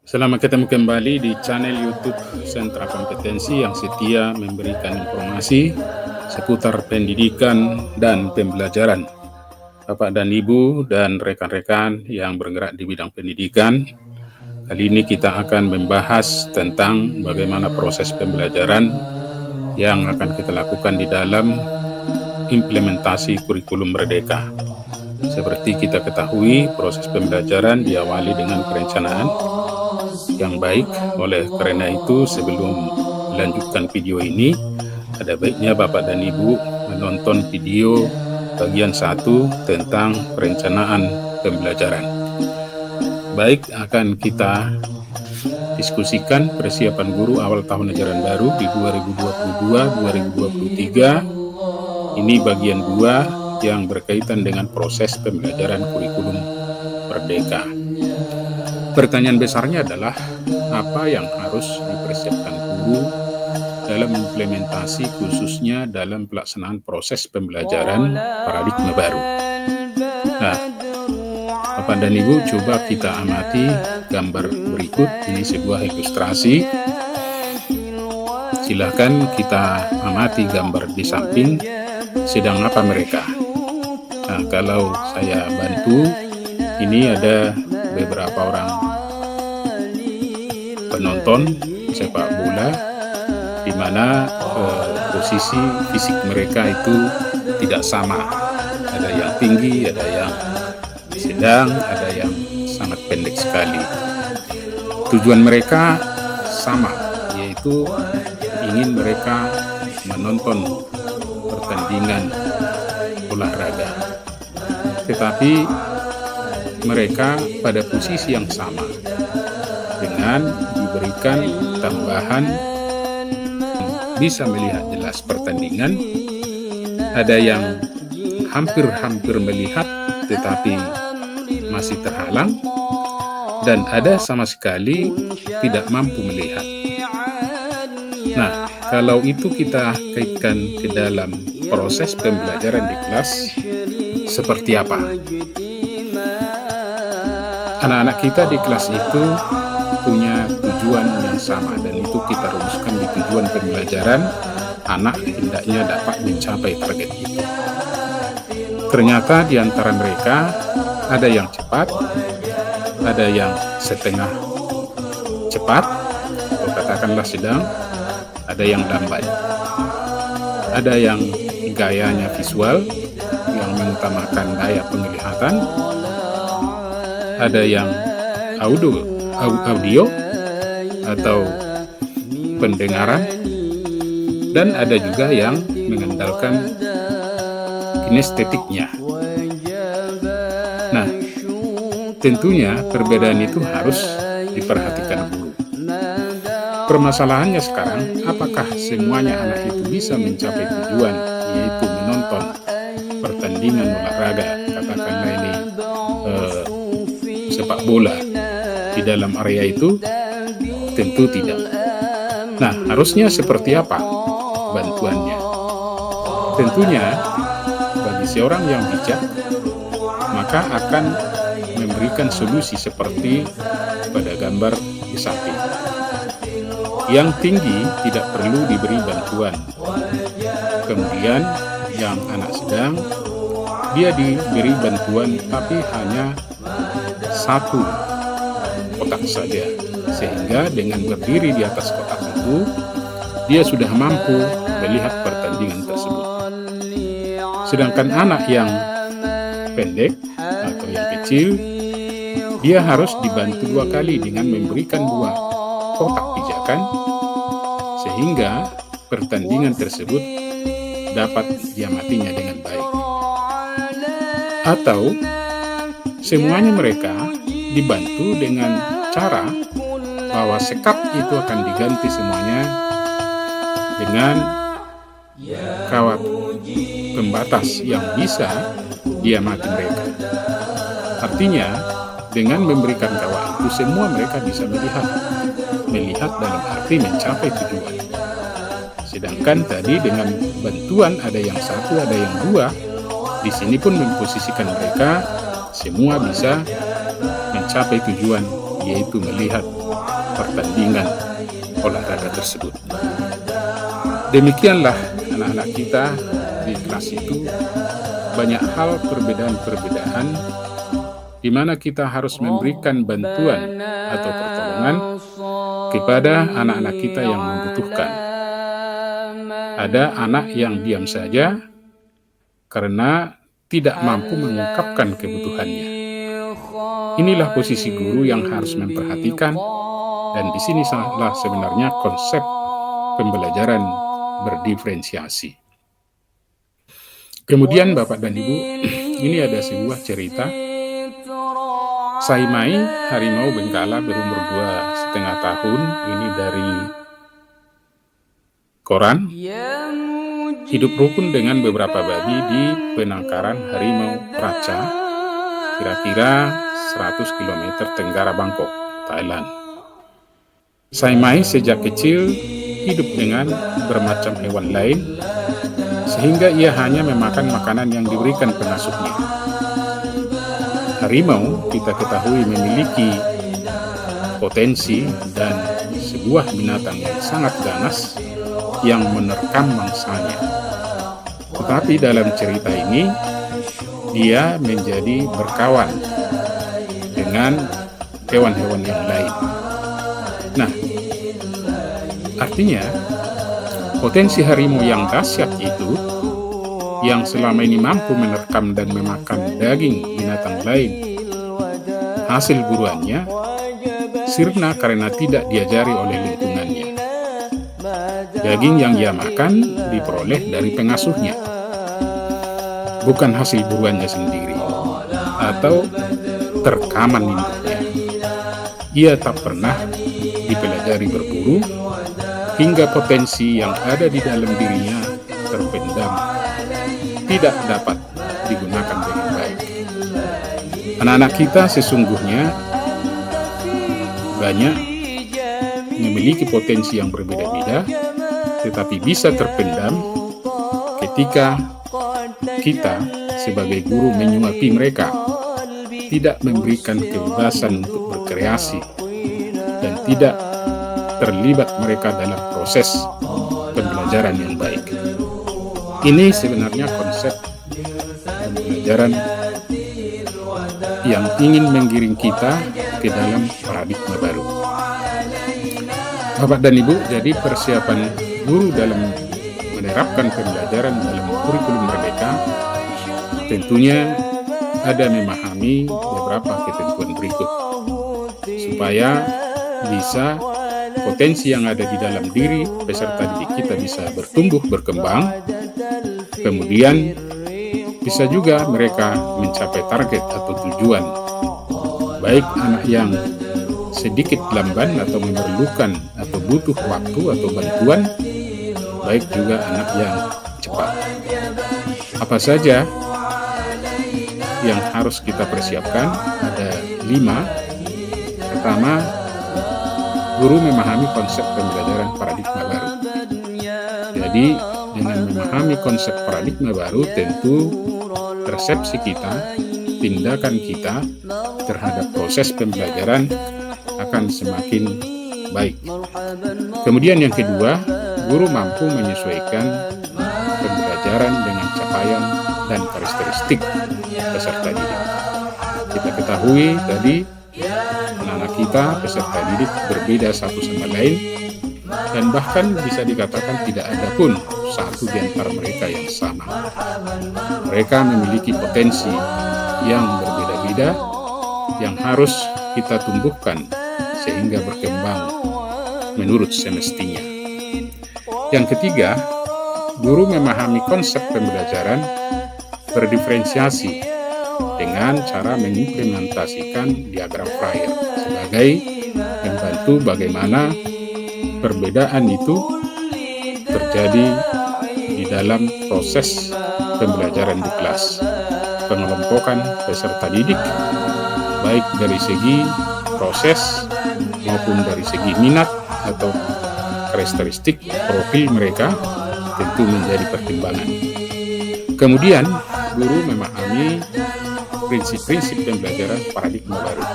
Selamat ketemu kembali di channel YouTube Sentra Kompetensi yang setia memberikan informasi seputar pendidikan dan pembelajaran. Bapak dan Ibu dan rekan-rekan yang bergerak di bidang pendidikan, kali ini kita akan membahas tentang bagaimana proses pembelajaran yang akan kita lakukan di dalam implementasi kurikulum Merdeka. Seperti kita ketahui, proses pembelajaran diawali dengan perencanaan yang baik. Oleh karena itu, sebelum melanjutkan video ini, ada baiknya Bapak dan Ibu menonton video bagian 1 tentang perencanaan pembelajaran. Baik, akan kita diskusikan persiapan guru awal tahun ajaran baru di 2022-2023. Ini bagian 2 yang berkaitan dengan proses pembelajaran kurikulum Merdeka. Pertanyaan besarnya adalah, apa yang harus dipersiapkan guru dalam implementasi khususnya dalam pelaksanaan proses pembelajaran paradigma baru? Nah, Bapak dan Ibu, coba kita amati gambar berikut. Ini sebuah ilustrasi. Silakan kita amati gambar di samping. Sedang apa mereka? Nah, kalau saya bantu, ini ada beberapa orang penonton sepak bola di mana posisi fisik mereka itu tidak sama. Ada yang tinggi, ada yang sedang, ada yang sangat pendek sekali. Tujuan mereka sama, yaitu ingin mereka menonton pertandingan olahraga. Tetapi mereka pada posisi yang sama dengan diberikan tambahan bisa melihat jelas pertandingan. Ada yang hampir melihat tetapi masih terhalang, dan ada sama sekali tidak mampu melihat. Nah, kalau itu kita kaitkan ke dalam proses pembelajaran di kelas, seperti apa? Anak-anak kita di kelas itu punya tujuan yang sama, dan itu kita rumuskan di tujuan pembelajaran. Anak hendaknya dapat mencapai target itu. Ternyata di antara mereka ada yang cepat, ada yang setengah cepat, atau katakanlah sedang, ada yang lambat. Ada yang gayanya visual, yang mengutamakan daya penglihatan, ada yang audio atau pendengaran, dan ada juga yang mengandalkan kinestetiknya. Nah, tentunya perbedaan itu harus diperhatikan dulu. Permasalahannya sekarang, apakah semuanya anak itu bisa mencapai tujuan, yaitu menonton pertandingan olahraga, katakanlah ini sepak bola di dalam area itu? Tentu tidak. Nah, harusnya seperti apa bantuannya? Tentunya bagi seorang yang bijak, maka akan memberikan solusi seperti pada gambar di samping. Yang tinggi tidak perlu diberi bantuan. Kemudian yang anak sedang, dia diberi bantuan tapi hanya satu kotak saja, sehingga dengan berdiri di atas kotak itu dia sudah mampu melihat pertandingan tersebut. Sedangkan anak yang pendek atau yang kecil, dia harus dibantu 2 kali dengan memberikan 2 kotak pijakan, sehingga pertandingan tersebut dapat diamatinya dengan baik. Atau semuanya mereka dibantu dengan cara bahwa sekap itu akan diganti semuanya dengan kawat pembatas yang bisa diamati mereka. Artinya, dengan memberikan kawat itu, semua mereka bisa melihat dalam arti mencapai tujuan. Sedangkan tadi dengan bantuan ada yang 1, ada yang 2, di sini pun memposisikan mereka semua bisa mencapai tujuan yaitu melihat pertandingan olahraga tersebut. Demikianlah anak-anak kita di kelas itu banyak hal perbedaan-perbedaan di mana kita harus memberikan bantuan atau pertolongan kepada anak-anak kita yang membutuhkan. Ada anak yang diam saja karena tidak mampu mengungkapkan kebutuhannya. Inilah posisi guru yang harus memperhatikan, dan di sini salah sebenarnya konsep pembelajaran berdiferensiasi. Kemudian Bapak dan Ibu, ini ada sebuah cerita. Saimai, harimau Bengkala berumur 2,5 tahun, ini dari koran, hidup rukun dengan beberapa babi di penangkaran harimau Praca, kira-kira 100 km tenggara Bangkok, Thailand. Saimai sejak kecil hidup dengan bermacam hewan lain, sehingga ia hanya memakan makanan yang diberikan pengasuhnya. Harimau kita ketahui memiliki potensi dan sebuah binatang yang sangat ganas yang menerkam mangsanya. Tetapi dalam cerita ini, dia menjadi berkawan dengan hewan-hewan yang lain. Nah, artinya potensi harimau yang dahsyat itu, yang selama ini mampu menerkam dan memakan daging binatang lain, hasil buruannya sirna karena tidak diajari oleh lingkungannya. Daging yang ia makan diperoleh dari pengasuhnya, bukan hasil buruannya sendiri atau terkaman induknya. Ia tak pernah dipelajari berburu, hingga potensi yang ada di dalam dirinya terpendam, tidak dapat digunakan dengan baik. Anak-anak kita sesungguhnya banyak memiliki potensi yang berbeda-beda, tetapi bisa terpendam ketika kita sebagai guru menyuapi mereka, tidak memberikan kebebasan untuk berkreasi, dan tidak terlibat mereka dalam proses pembelajaran yang baik. Ini sebenarnya konsep pembelajaran yang ingin menggiring kita ke dalam paradigma baru. Bapak dan Ibu, jadi persiapan guru dalam menerapkan pembelajaran dalam kurikulum Merdeka tentunya ada memahami beberapa ketentuan berikut, supaya bisa potensi yang ada di dalam diri peserta didik kita bisa bertumbuh, berkembang, kemudian bisa juga mereka mencapai target atau tujuan, baik anak yang sedikit lamban atau memerlukan atau butuh waktu atau bantuan, baik juga anak yang cepat. Apa saja yang harus kita persiapkan? Ada 5. Pertama, guru memahami konsep pembelajaran paradigma baru. Jadi, dengan memahami konsep paradigma baru, tentu persepsi kita, tindakan kita terhadap proses pembelajaran akan semakin baik. Kemudian yang kedua, guru mampu menyesuaikan pembelajaran dengan capaian dan karakteristik peserta didik. Kita ketahui tadi, anak-anak kita peserta didik berbeda satu sama lain, dan bahkan bisa dikatakan tidak ada pun satu di antara mereka yang sama. Mereka memiliki potensi yang berbeda-beda yang harus kita tumbuhkan sehingga berkembang menurut semestinya. Yang ketiga, guru memahami konsep pembelajaran berdiferensiasi dengan cara mengimplementasikan diagram Freire sebagai membantu bagaimana perbedaan itu terjadi di dalam proses pembelajaran di kelas. Pengelompokan peserta didik baik dari segi proses maupun dari segi minat atau karakteristik profil mereka tentu menjadi pertimbangan. Kemudian guru memahami prinsip-prinsip pembelajaran paradigma baru.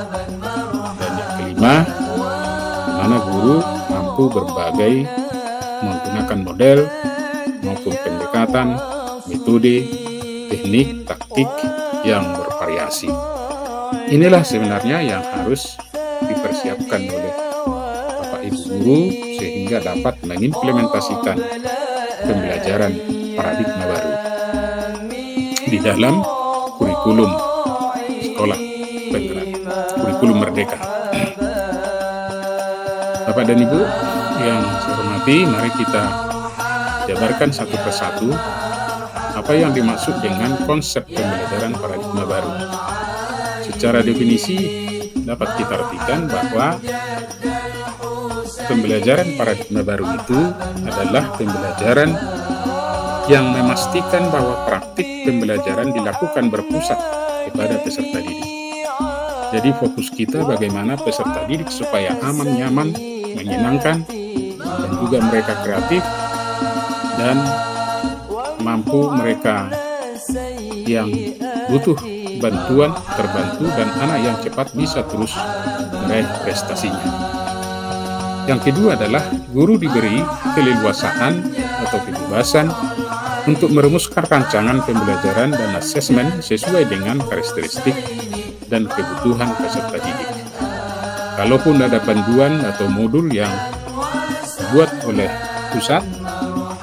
Dan yang kelima, pertama, di mana guru mampu berbagai menggunakan model maupun pendekatan, metode, teknik, taktik yang bervariasi. Inilah sebenarnya yang harus dipersiapkan oleh Bapak Ibu guru sehingga dapat mengimplementasikan pembelajaran paradigma baru di dalam kurikulum sekolah penggerak, kurikulum merdeka. Bapak dan Ibu yang saya hormati, mari kita jabarkan satu persatu apa yang dimaksud dengan konsep pembelajaran paradigma baru. Secara definisi dapat kita artikan bahwa pembelajaran paradigma baru itu adalah pembelajaran yang memastikan bahwa praktik pembelajaran dilakukan berpusat kepada peserta didik. Jadi fokus kita bagaimana peserta didik supaya aman, nyaman, menyenangkan, dan juga mereka kreatif, dan mampu mereka yang butuh bantuan terbantu, dan anak yang cepat bisa terus meraih prestasinya. Yang kedua adalah guru diberi keleluasaan atau kebebasan untuk merumuskan rancangan pembelajaran dan asesmen sesuai dengan karakteristik dan kebutuhan peserta didik. Kalaupun ada panduan atau modul yang dibuat oleh pusat,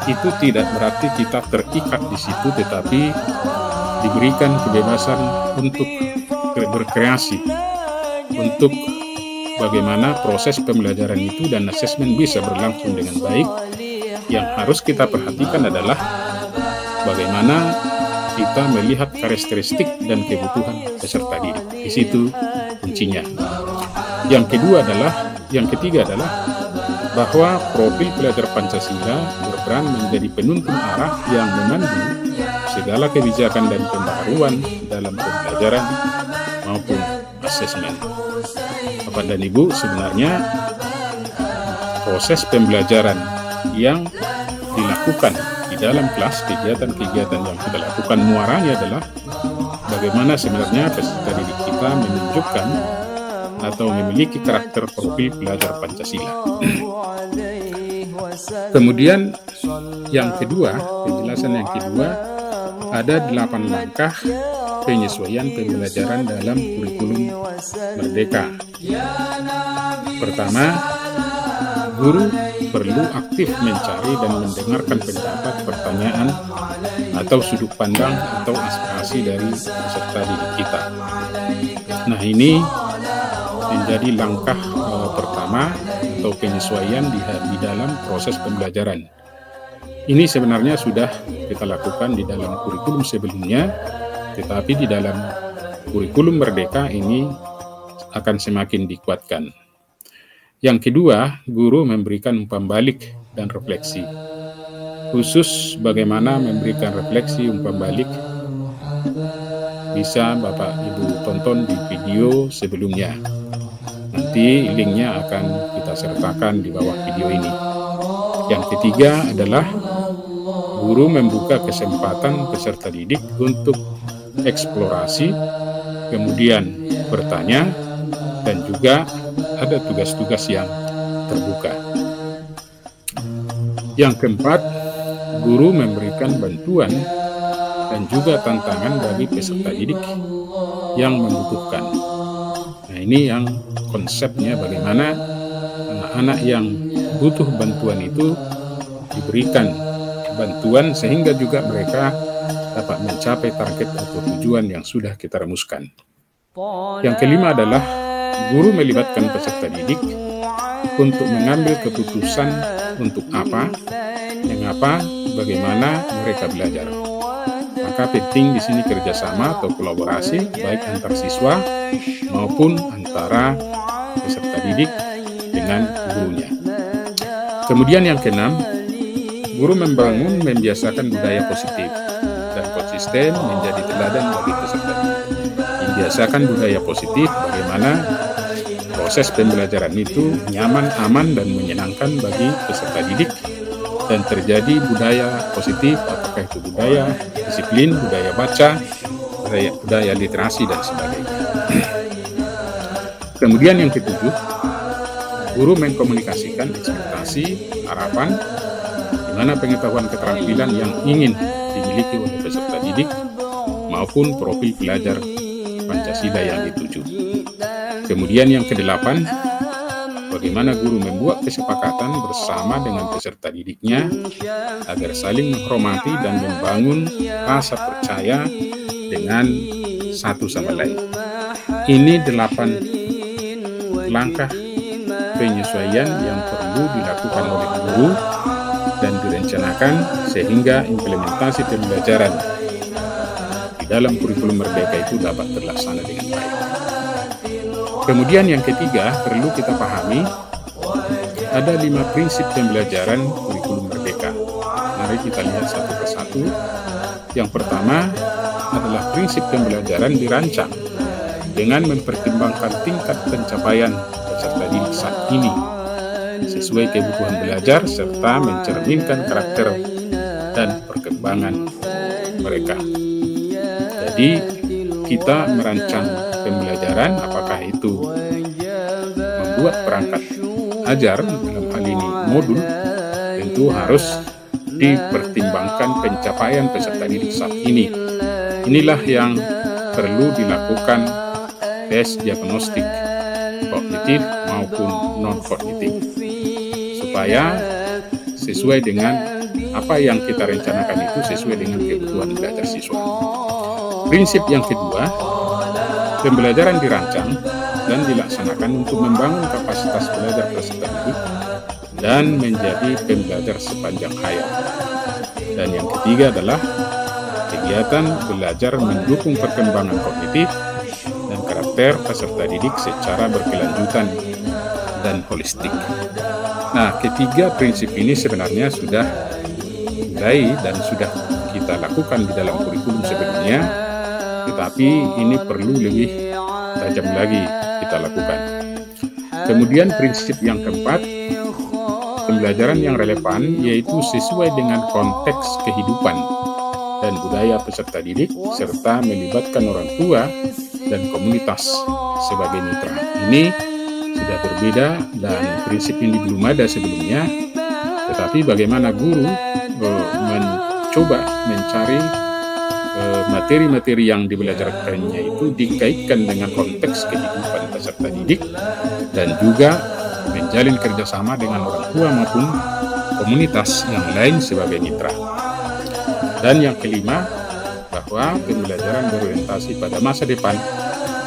itu tidak berarti kita terikat di situ, tetapi diberikan kebebasan untuk berkreasi, untuk bagaimana proses pembelajaran itu dan asesmen bisa berlangsung dengan baik. Yang harus kita perhatikan adalah bagaimana kita melihat karakteristik dan kebutuhan peserta didik. Di situ kuncinya. Yang ketiga adalah bahwa profil pelajar Pancasila berperan menjadi penuntun arah yang memandu segala kebijakan dan pembaharuan dalam pembelajaran maupun asesmen. Bapak dan Ibu, sebenarnya proses pembelajaran yang dilakukan di dalam kelas, kegiatan-kegiatan yang kita lakukan, muaranya adalah bagaimana sebenarnya peserta didik kita menunjukkan atau memiliki karakter profil pelajar Pancasila. Kemudian yang kedua, penjelasan yang kedua, ada 8 langkah penyesuaian pembelajaran dalam kurikulum merdeka. Pertama, guru perlu aktif mencari dan mendengarkan pendapat, pertanyaan, atau sudut pandang atau aspirasi dari peserta didik kita. Nah, ini menjadi langkah pertama atau penyesuaian di dalam proses pembelajaran. Ini sebenarnya sudah kita lakukan di dalam kurikulum sebelumnya, tetapi di dalam kurikulum merdeka ini akan semakin dikuatkan. Yang kedua, guru memberikan umpan balik dan refleksi. Khusus bagaimana memberikan refleksi umpan balik, bisa Bapak Ibu tonton di video sebelumnya. Nanti linknya akan kita sertakan di bawah video ini. Yang ketiga adalah guru membuka kesempatan peserta didik untuk eksplorasi, kemudian bertanya, dan juga ada tugas-tugas yang terbuka. Yang keempat, guru memberikan bantuan dan juga tantangan bagi peserta didik yang membutuhkan. Nah, ini yang konsepnya bagaimana anak-anak yang butuh bantuan itu diberikan bantuan sehingga juga mereka dapat mencapai target atau tujuan yang sudah kita rumuskan. Yang kelima adalah guru melibatkan peserta didik untuk mengambil keputusan untuk apa, mengapa, bagaimana mereka belajar. Maka penting di sini kerjasama atau kolaborasi baik antar siswa maupun antara peserta didik dengan gurunya. Kemudian yang keenam, guru membiasakan budaya positif dan konsisten menjadi teladan bagi peserta didik. Membiasakan budaya positif bagaimana proses pembelajaran itu nyaman, aman, dan menyenangkan bagi peserta didik, dan terjadi budaya positif, apakah itu budaya disiplin, budaya baca, budaya literasi, dan sebagainya. Kemudian yang ketujuh, Guru mengkomunikasikan ekspektasi, harapan, di mana pengetahuan keterampilan yang ingin dimiliki oleh peserta didik maupun profil belajar Pancasila yang dituju. Kemudian yang kedelapan, bagaimana guru membuat kesepakatan bersama dengan peserta didiknya agar saling menghormati dan membangun rasa percaya dengan satu sama lain. Ini 8 langkah penyesuaian yang perlu dilakukan oleh guru dan direncanakan sehingga implementasi pembelajaran di dalam kurikulum Merdeka itu dapat terlaksana dengan baik. Kemudian yang ketiga, perlu kita pahami ada 5 prinsip pembelajaran kurikulum Merdeka. Mari kita lihat satu persatu. Yang pertama adalah prinsip pembelajaran dirancang dengan mempertimbangkan tingkat pencapaian peserta didik saat ini sesuai kebutuhan belajar serta mencerminkan karakter dan perkembangan mereka. Jadi kita merancang pembelajaran, apakah itu membuat perangkat ajar, dalam hal ini modul, tentu harus dipertimbangkan pencapaian peserta didik saat ini. Inilah yang perlu dilakukan tes diagnostik kognitif maupun non-kognitif supaya sesuai dengan apa yang kita rencanakan itu sesuai dengan kebutuhan belajar siswa. Prinsip yang kedua, pembelajaran dirancang dan dilaksanakan untuk membangun kapasitas belajar peserta didik dan menjadi pembelajar sepanjang hayat. Dan yang ketiga adalah kegiatan belajar mendukung perkembangan kognitif dan karakter peserta didik secara berkelanjutan dan holistik. Nah, ketiga prinsip ini sebenarnya sudah mulai dan sudah kita lakukan di dalam kurikulum sebelumnya, tetapi ini perlu lebih tajam lagi kita lakukan. Kemudian prinsip yang keempat, pembelajaran yang relevan yaitu sesuai dengan konteks kehidupan dan budaya peserta didik serta melibatkan orang tua dan komunitas sebagai mitra. Ini sudah berbeda dan prinsip ini belum ada sebelumnya, tetapi bagaimana guru mencoba mencari materi-materi yang dibelajarkannya itu dikaitkan dengan konteks kehidupan peserta didik dan juga menjalin kerjasama dengan orang tua maupun komunitas yang lain sebagai mitra. Dan yang kelima, bahwa pembelajaran berorientasi pada masa depan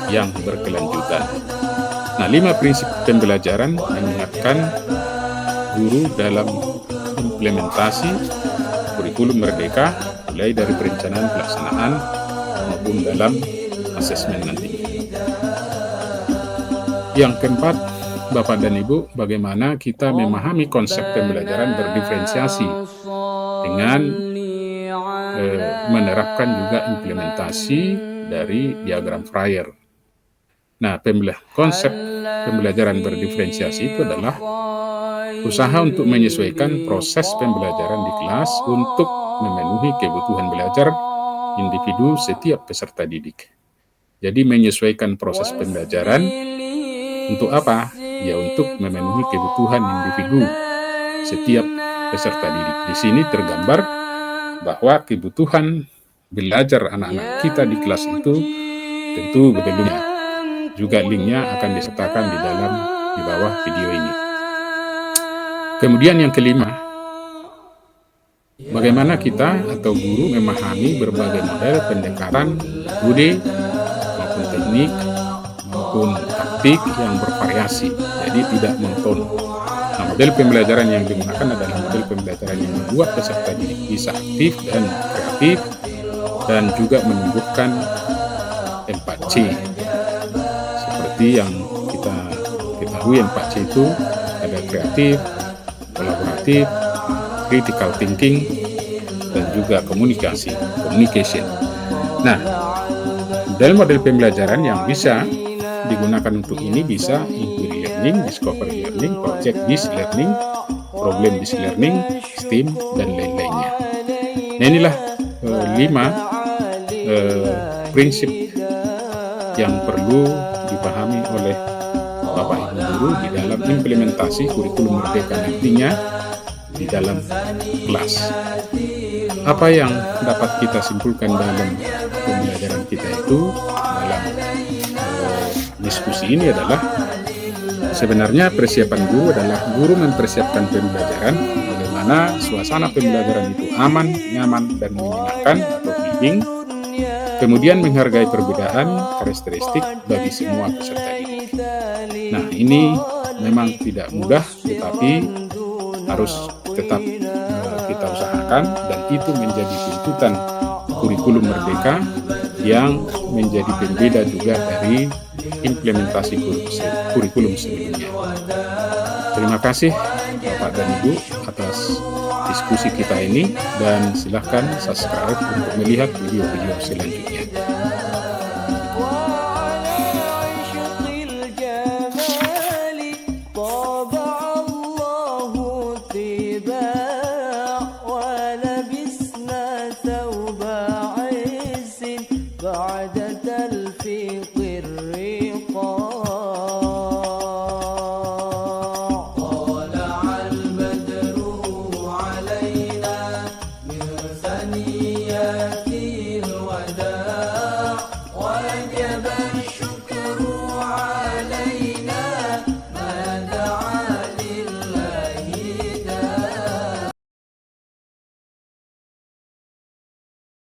yang berkelanjutan. Nah, 5 prinsip pembelajaran mengingatkan guru dalam implementasi kurikulum Merdeka, mulai dari perencanaan pelaksanaan maupun dalam asesmen nanti. Yang keempat, Bapak dan Ibu, bagaimana kita memahami konsep pembelajaran berdiferensiasi dengan menerapkan juga implementasi dari diagram Freire. Nah, konsep pembelajaran berdiferensiasi itu adalah usaha untuk menyesuaikan proses pembelajaran di kelas untuk memenuhi kebutuhan belajar individu setiap peserta didik. Jadi menyesuaikan proses pembelajaran untuk apa? Ya, untuk memenuhi kebutuhan individu setiap peserta didik. Di sini tergambar bahwa kebutuhan belajar anak-anak kita di kelas itu tentu berbeda. Juga linknya akan disertakan di bawah video ini. Kemudian yang kelima, bagaimana kita atau guru memahami berbagai model pendekatan metode maupun teknik maupun taktik yang bervariasi, jadi tidak monoton. Nah, model pembelajaran yang digunakan adalah model pembelajaran yang membuat peserta didik bisa aktif dan kreatif dan juga menumbuhkan 4C. Seperti yang kita ketahui, 4C itu ada kreatif, kolaboratif, critical thinking, dan juga communication. Nah, dalam model pembelajaran yang bisa digunakan untuk ini bisa inquiry learning, discovery learning, project-based learning, problem-based learning, STEAM, dan lain-lainnya. Nah, inilah 5 prinsip yang perlu dipahami oleh Bapak Ibu guru di dalam implementasi kurikulum merdeka nantinya di dalam kelas. Apa yang dapat kita simpulkan dalam pembelajaran kita itu dalam diskusi ini adalah sebenarnya persiapan guru adalah guru mempersiapkan pembelajaran bagaimana suasana pembelajaran itu aman, nyaman, dan menyenangkan atau bimbing. Kemudian menghargai perbedaan karakteristik bagi semua peserta didik. Nah, ini memang tidak mudah, tetapi harus tetap kita usahakan, dan itu menjadi tuntutan kurikulum merdeka yang menjadi pembeda juga dari implementasi kurikulum sebelumnya. Terima kasih Bapak dan Ibu atas diskusi kita ini, dan silahkan subscribe untuk melihat video-video selanjutnya. بعد تلفيق الرقاب